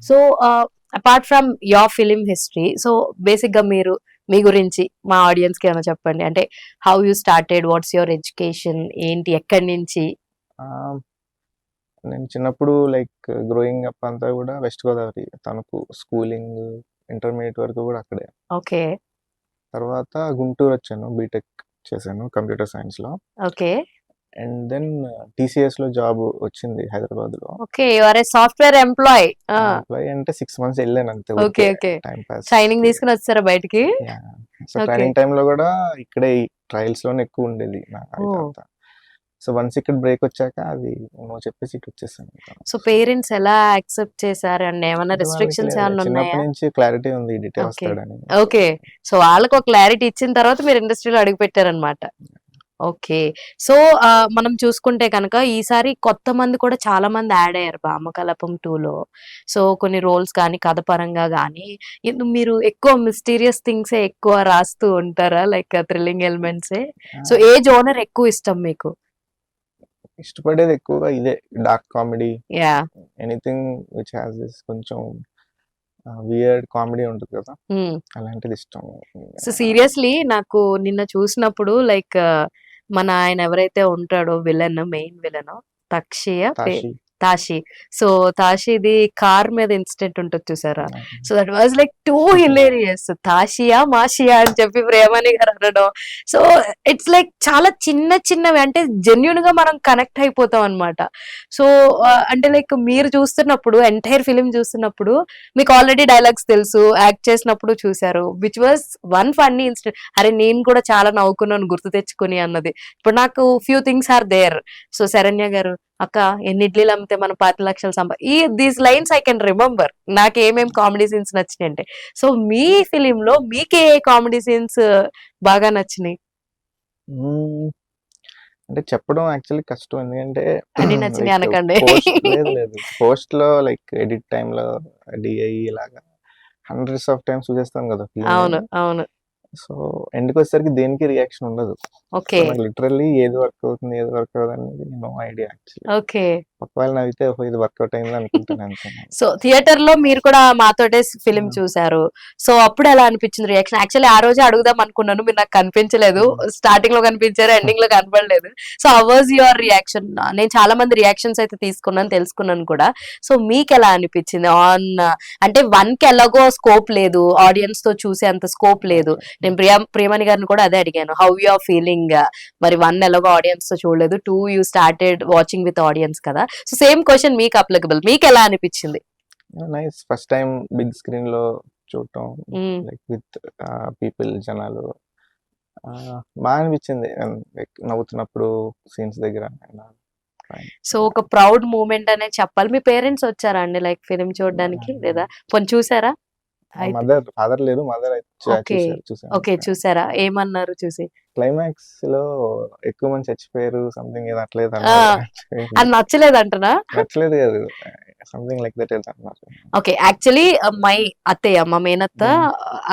So apart from your film history, so basic గా మీరు మీ గురించి మా ఆడియన్స్ కి ఏమైనా చెప్పండి. అంటే how you started, what's your education, ఏంటి, ఎక్కడి నుంచి? నేను చిన్నప్పుడు లైక్ గ్రోయింగ్ అప్ అంతా కూడా west Godavari, Tanuku schooling, intermediate వరకు కూడా అక్కడే. ఓకే. తర్వాత గుంటూరు వచ్చాను, బీటెక్ చేశాను కంప్యూటర్ సైన్స్ లో. ఓకే. అండ్ దెన్ టీసీఎస్ లో జాబ్ వచ్చింది హైదరాబాద్ లో. Okay, you are a software employee. Employee అంటే 6 months వెళ్ళాను అంతే, okay okay. Time pass. Training తీసుకుని వచ్చారా బయటికి? సో ట్రైనింగ్ టైమ్ లో కూడా ఇక్కడే ట్రయల్స్ లోనే ఎక్కువ ఉండేది ఇదంతా. సో వన్స్ ఇక్కడ బ్రేక్ వచ్చాక అది నువ్వు చెప్పేసి ఇటు వచ్చేసాను. సో పేరెంట్స్ ఎలా యాక్సెప్ట్ చేశారు అండి? ఏమైనా రెస్ట్రిక్షన్స్ ఏమైనా ఉన్నాయా? చిన్నప్పటి నుంచి క్లారిటీ ఉంది డిటైల్ వస్తాడని. ఓకే, సో వాళ్ళకి ఒక క్లారిటీ ఇచ్చిన తర్వాత మీరు ఇండస్ట్రీలో అడుగు పెట్టారనమాట. ఓకే. సో మనం చూసుకుంటే కనుక ఈసారి కొత్త మంది కూడా చాలా మంది యాడ్ అయ్యారు భామకలాపం 2లో. సో కొన్ని రోల్స్ కానీ కథ పరంగా కానీ మీరు ఎక్కువ మిస్టీరియస్ థింగ్సే ఎక్కువ రాస్తూ ఉంటారా, లైక్ థ్రిల్లింగ్ ఎలిమెంట్సే? సో ఏ జోనర్ ఎక్కువ ఇష్టం మీకు? ఇష్టపడేది ఎక్కువగా ఇదే, dark comedy, yeah, anything which has this కొంచెం వియర్డ్ కామెడీ ఉంటుంది కదా, అలాంటిది ఇష్టం. సో సీరియస్లీ నాకు నిన్న చూసినప్పుడు లైక్ మన ఆయన ఎవరైతే ఉంటాడో villain, main villain Tashi. So తాషిది కార్ మీద ఇన్సిడెంట్ ఉంటుంది చూసారా? So that was like too hilarious. తాషియా మాషియా అని చెప్పి ప్రేమని గారు అనడం. సో ఇట్స్ లైక్ చాలా చిన్న చిన్నవి, అంటే జెన్యున్ గా మనం కనెక్ట్ అయిపోతాం అనమాట. సో అంటే లైక్ మీరు చూస్తున్నప్పుడు, ఎంటైర్ ఫిలిం చూస్తున్నప్పుడు మీకు ఆల్రెడీ డైలాగ్స్ తెలుసు, యాక్ట్ చేసినప్పుడు చూసారు, which was one funny incident. అరే నేను కూడా చాలా నవ్వుకున్నాను గుర్తు తెచ్చుకుని అన్నది. ఇప్పుడు నాకు few things are there. So Sharanya garu, అక్క ఎన్ని ఇడ్లీలు అమ్మితే మనం 10 లక్షలు these lines I can remember. నాకు ఏమేమి కామెడీ సీన్స్ నచ్చినాయి అంటే. సో మీ ఫిలిం లో మీకే కామెడీ సీన్స్ బాగా నచ్చినాయి? అంటే చెప్పడం యాక్చువల్లీ కష్టం, ఎందుకంటే అన్ని నచ్చినాయి అనకండి. లేదు పోస్ట్ లో లైక్ ఎడిట్ టైమ్ లో డిఐ ఇలాగా హండ్రెడ్స్ ఆఫ్ టైమ్స్ చూసేస్తాం కదా. అవును అవును. సో ఎండ్కి వచ్చేసరికి దేనికి రియాక్షన్ ఉండదు. ఓకే. లిటరల్లీ ఏది వర్క్ అవుతుంది ఏది వర్క్ అవుతుంది అనేది నో ఐడియా యాక్చువల్లీ. ఓకే. ఒకవేళ నవ్వితే ఇది వర్కౌట్ అయింది అనుకుంటాను అంతే. సో థియేటర్ లో మీరు కూడా మాతోటే ఫిలిం చూసారు. సో అప్పుడు ఎలా అనిపించింది రియాక్షన్? యాక్చువల్లీ ఆ రోజే అడుగుదాం అనుకున్నాను, మీరు నాకు కనిపించలేదు. స్టార్టింగ్ లో కనిపించారు, ఎండింగ్ లో కనపడలేదు. So how was your reaction? నేను చాలా మంది రియాక్షన్స్ అయితే తీసుకున్నాను, తెలుసుకున్నాను కూడా. సో మీకు ఎలా అనిపించింది? అంటే 1 కి ఎలాగో స్కోప్ లేదు, ఆడియన్స్ తో చూసే అంత స్కోప్ లేదు. నేను ప్రియమణి గారిని కూడా అదే అడిగాను, హౌ యు ఆర్ ఫీలింగ్? మరి 1 ఎలాగో ఆడియన్స్ తో చూడలేదు, 2 you started watching with audience కదా. సో సేమ్ క్వశ్చన్ మీకు అప్లికబుల్, మీకు ఎలా అనిపించింది? Nice, first time big screen లో చూడటం, లైక్ విత్ పీపుల్, జనాలు, బాగా అనిపించింది నవ్వుతున్నప్పుడు సీన్స్ దగ్గర. సో ఒక ప్రౌడ్ మూమెంట్ అనే చెప్పాలి. మీ పేరెంట్స్ వచ్చారా అండి లైక్ ఫిలిం చూడడానికి, లేదా పోనీ చూసారా? ఫాదర్ లేదు, మదర్ ఓకే, చూసారా? ఏమన్నారు చూసి? క్లైమాక్స్ లో ఎక్కువ మంది చచ్చిపోయారు, సంథింగ్ ఏదో అట్లేదు అది నచ్చలేదు అంటనా? నచ్చలేదు కాదు, సంథింగ్ లైక్ దట్ అన్నారు. ఓకే, యాక్చువల్లీ మై అత్తయ్య, మా మేనత్త,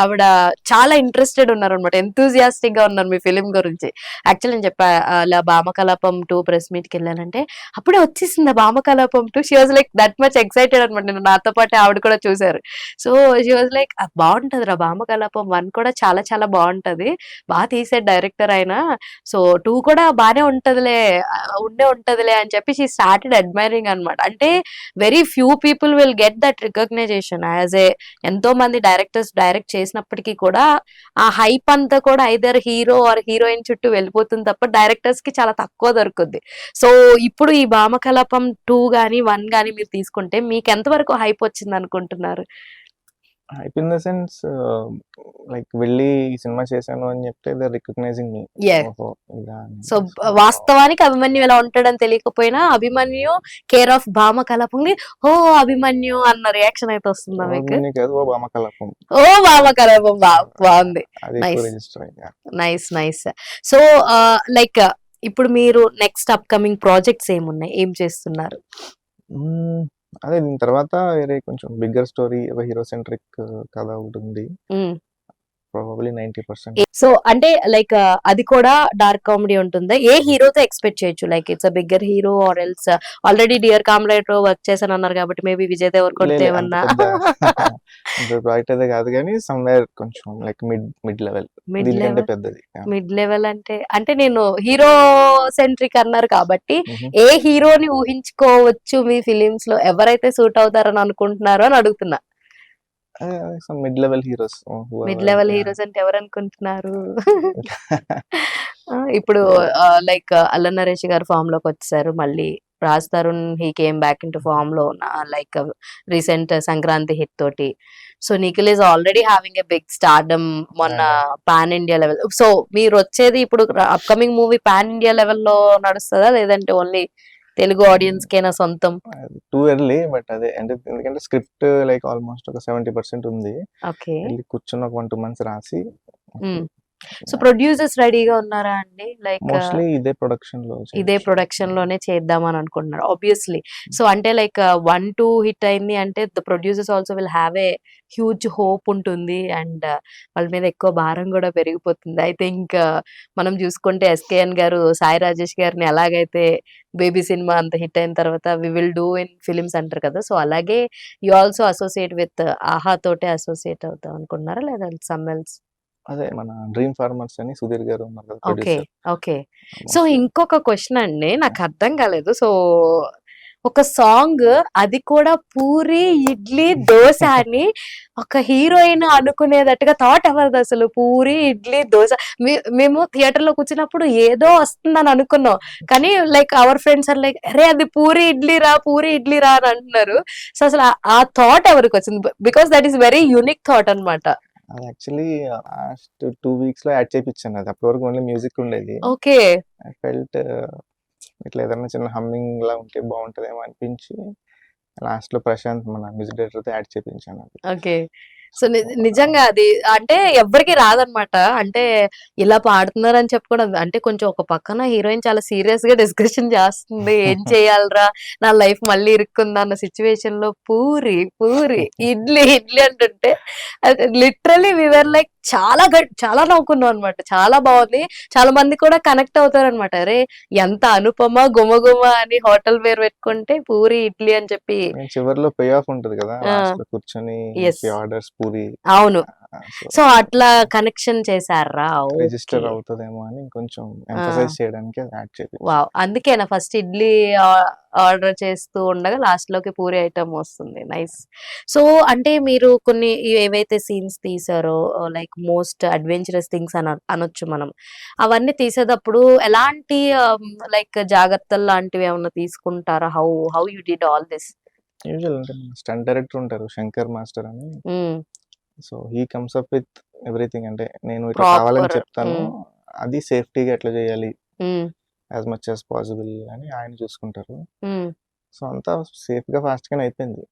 ఆవిడ చాలా ఇంట్రెస్టెడ్ ఉన్నారు అనమాట, ఎంతూజియాస్టిక్ గా ఉన్నారు మీ ఫిలిం గురించి. యాక్చువల్లీ నేను చెప్పా అలా భామకలాపం 2 ప్రెస్ మీట్ కి వెళ్ళానంటే అప్పుడే వచ్చేసింది Bhamakalapam 2. She was like that much excited అనమాట. నేను నాతో పాటు ఆవిడ కూడా చూసారు. సో షీ వాజ్ లైక్ బాగుంటది రా భామకలాపం 1 కూడా చాలా చాలా బాగుంటది, బాగా తీసే డైరెక్టర్ అయినా. సో 2 కూడా బానే ఉంటదిలే అని చెప్పి షీ స్టార్టెడ్ అడ్మైరింగ్ అనమాట. అంటే very few people will get that recognition as a. ఎంతో మంది డైరెక్టర్స్ డైరెక్ట్ చేసినప్పటికీ కూడా ఆ హైప్ అంతా కూడా ఐదర్ హీరో ఆర్ హీరోయిన్ చుట్టూ వెళ్ళిపోతుంది తప్ప డైరెక్టర్స్ కి చాలా తక్కువ దొరుకుద్ది. సో ఇప్పుడు ఈ భామకలాపం 2 గానీ 1 గానీ మీరు తీసుకుంటే మీకు ఎంతవరకు హైప్ వచ్చింది అనుకుంటున్నారు? Hype in the sense like వెళ్ళి ఈ సినిమా చేశాను అని చెప్తే దే రికగ్నైజింగ్ మీ. సో వాస్తవానికి అభిమన్యు ఎలా ఉంటాడని తెలియకపోయినా అభిమన్యు కేర్ ఆఫ్ భామకలాపం, ఓ అభిమన్యు అన్న రియాక్షన్ అయితే వస్తుందా మీకు? ఓ భామకలాపం, ఓ భామకలాపం, బాగుంది. Nice nice. సో లైక్ ఇప్పుడు మీరు నెక్స్ట్ అప్కమింగ్ ప్రాజెక్ట్స్ ఏమున్నాయి, ఏం చేస్తున్నారు? అదే దీని తర్వాత వేరే కొంచెం బిగ్గర్ స్టోరీ, ఒక హీరో సెంట్రిక్ కథ ఉంటుంది. ప్రాబబ్లీ 90%. సో అంటే లైక్ అది కూడా డార్క్ కామెడీ ఉంటుందా? ఏ హీరోతో ఎక్స్పెక్ట్ చేయొచ్చు? Like it's a bigger hero or else already dear comrade work చేశాను అన్నారు కాబట్టి మేబీ విజయ్ దేవరకొండ అంత ఏమన్నా పెద్ద అంత ప్రాజెక్ట్ అయితే కాదు కానీ సమ్వేర్ కొంచెం లైక్ మిడ్ లెవెల్, మిడ్ దీనికంటే లెవెల్ పెద్దది. మిడ్ లెవెల్ అంటే నేను హీరో సెంట్రిక్ అన్నారు కాబట్టి మ్హూ. ఏ హీరోని ఊహించుకోవచ్చు మీ ఫిలిమ్స్ లో ఎవరైతే సూట్ అవుతారని అనుకుంటున్నారో అని అడుగుతున్నా. Some mid level heroes mid level heroes అంటే ఎవరు అనుకుంటున్నారు? ఇప్పుడు లైక్ అల్ల నరేష్ గారు ఫామ్ లోకి వచ్చేసారు, మళ్ళీ Raj Tarun he came back into form లో ఉన్న లైక్ రీసెంట్ సంక్రాంతి హిట్ తోటి. So Nikhil is already having a big stardom మొన్న పాన్ ఇండియా లెవెల్. సో మీరు వచ్చేది ఇప్పుడు అప్కమింగ్ మూవీ పాన్ ఇండియా లెవెల్లో నడుస్తుందా లేదంటే ఓన్లీ తెలుగు ఆడియన్స్ కేనా సొంతం? టూ ఎర్లీ, బట్ అదే అంటే ఎందుకంటే స్క్రిప్ట్ లైక్ ఆల్మోస్ట్ ఒక 70% ఉంది. ఓకే. వెళ్ళి కూర్చొని ఒక 1-2 months రాసి సో ప్రొడ్యూసర్స్ రెడీగా ఉన్నారా అండి? లైక్ మోస్ట్లీ ఇదే ప్రొడక్షన్ లో ఇదే ప్రొడక్షన్ లోనే చేద్దామని అనుకుంటున్నారు ఆబ్వియస్లీ. సో అంటే లైక్ 1-2 హిట్ అయింది అంటే the producers also will have a huge hope ఉంటుంది అండ్ వాళ్ళ మీద ఎక్కువ భారం కూడా పెరిగిపోతుంది. ఐ థింక్ మనం చూసుకుంటే ఎస్కేఎన్ గారు సాయి రాజేష్ గారిని ఎలాగైతే బేబీ సినిమా అంత హిట్ అయిన తర్వాత we will do in films అంటారు కదా, సో అలాగే యు ఆల్సో అసోసియేట్ విత్ ఆహా తోటే అసోసియేట్ అవుతాం అనుకుంటున్నారా లేదా సమ్ ఎల్స్? అదే మన డ్రీమ్ ఫార్మర్స్ అని సుధీర్ గారు ఉన్నారు కదా ఓకే. ప్రొడ్యూసర్. ఓకే. సో ఇంకొక క్వెషన్ అండి, నాకు అర్థం కాలేదు. సో ఒక సాంగ్ అది కూడా పూరి, ఇడ్లీ, దోస అని ఒక హీరోయిన్ అనుకునేటట్టుగా థాట్ ఎవరిది అసలు? పూరి, ఇడ్లీ, దోస. మేము థియేటర్ లో కూర్చున్నప్పుడు ఏదో వస్తుందని అనుకున్నాం, కానీ like our friends are like అరే అది పూరి ఇడ్లీ రా, పూరి ఇడ్లీ రా అని అంటున్నారు. సో అసలు ఆ థాట్ ఎవరికి వచ్చింది? Because that is very unique thought అన్నమాట. అది యాక్చువల్లీ లాస్ట్ 2 weeks లో యాడ్ చేయించాను. అది అప్పటి వరకు ఓన్లీ మ్యూజిక్ ఉండేది. ఓకే. ఐ ఫెల్ట్ ఇట్లా ఏదైనా చిన్న హమ్మింగ్ లా ఉంటే బాగుంటదేమో అనిపించి లాస్ట్ లో ప్రశాంత్ మన మ్యూజిక్ డైరెక్టర్ తో యాడ్ చేయించాను. ఓకే. సో నిజంగా అది అంటే ఎవ్వరికి రాదనమాట. అంటే ఇలా పాడుతున్నారని చెప్పుకోవడం అంటే కొంచెం ఒక పక్కన హీరోయిన్ చాలా సీరియస్ గా డిస్కషన్ చేస్తుంది. ఏం చేయాలిరా, నా లైఫ్ మళ్ళీ ఇరుక్కుందా అన్న సిచ్యువేషన్ లో పూరి పూరి ఇడ్లీ ఇడ్లీ అంటుంటే లిటరలీ వి వర్ లైక్ చాలా నవ్వుకున్నాం అనమాట. చాలా బాగుంది. చాలా మంది కూడా కనెక్ట్ అవుతారు అనమాట. అరే ఎంత అనుపమ గుమగుమ అని హోటల్ పేరు పెట్టుకుంటే పూరి ఇడ్లీ అని చెప్పి చివరిలో పే ఆఫ్ ఉంటది కదా, లాస్ట్ లో కూర్చొని ఆర్డర్స్ పూరి. అవును. సో అట్లా కనెక్షన్ చేశారా? రిజిస్టర్ అవుతుందేమో అని కొంచెం ఎంఫసైజ్ చేయడానికి యాడ్ చేయాలి. వావ్. అందుకేనా ఫస్ట్ ఇడ్లీ ఆర్డర్ చేస్తూ ఉండగా లాస్ట్ లోకి పూరి ఐటమ్ వస్తుంది. నైస్. సో అంటే మీరు కొన్ని ఏవైతే సీన్స్ తీసారో లైక్ మోస్ట్ అడ్వెంచరస్ థింగ్స్ అనొచ్చు మనం, అవన్నీ తీసేటప్పుడు ఎలాంటి లైక్ జాగ్రత్తలు లాంటివి ఏమన్నా తీసుకుంటారా? How you did all this? Usual అంటే స్టంట్ డైరెక్టర్ ఉంటారు శంకర్ మాస్టర్ అని. So he comes up with everything. అంటే నేను ఇట్లా కావాలని చెప్తాను, అది సేఫ్టీగా ఎట్లా చేయాలి యాజ్ మచ్ యాజ్ పాసిబుల్ అని ఆయన చూసుకుంటారు. సో అంతా సేఫ్ గా ఫాస్ట్ గానే అయిపోయింది.